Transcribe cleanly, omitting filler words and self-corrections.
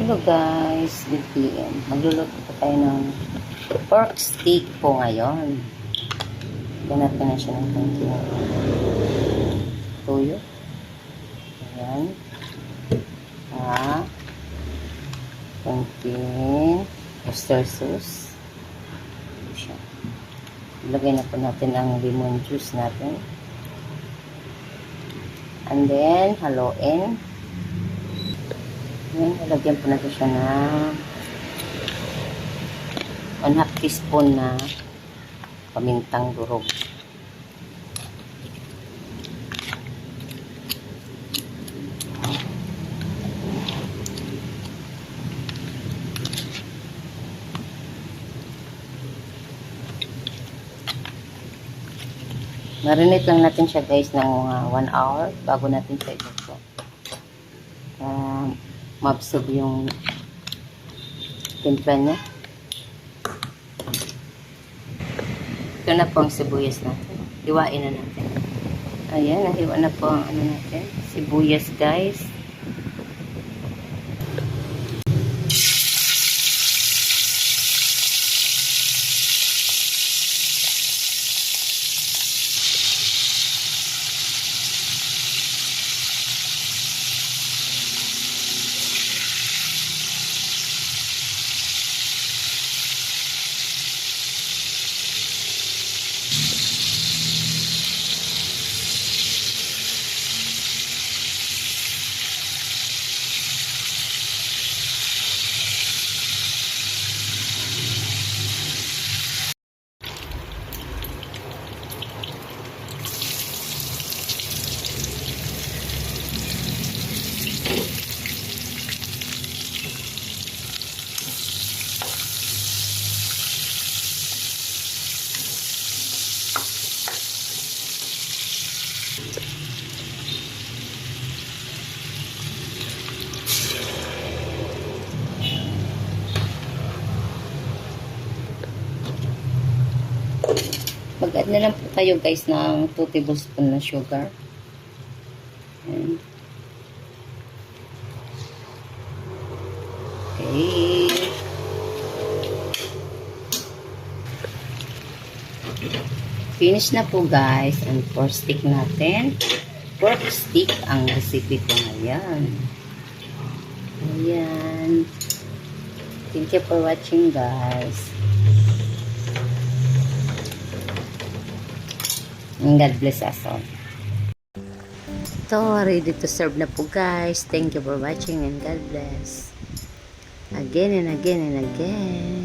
Hello guys, good PM. Magluluto po tayo ng pork steak po ngayon. Ganap na siya ng konting tuyo. Ayan. Konting oyster sauce. Siya. Ilagay na po natin ang lemon juice natin. And then, haluin. Ayan, ilagyan po natin siya ng 1/2 teaspoon na pamintang durog. Marinate lang natin siya guys ng 1 hour bago natin siya iluto. Ma-absorb yung timpla niya. Ito na po ang sibuyas natin. Hiwain na natin. Ayan, nahiwa na po ang ano natin. Sibuyas guys. Mag-add na lang po tayo guys ng 2 tablespoon na sugar. Ayan. Okay. Finish na po guys ang pork steak natin. Pork steak ang recipe ko ngayon. Ayan. Thank you for watching guys. And God bless us all. Ito, ready to serve na po guys. Thank you for watching and God bless. Again and again and again.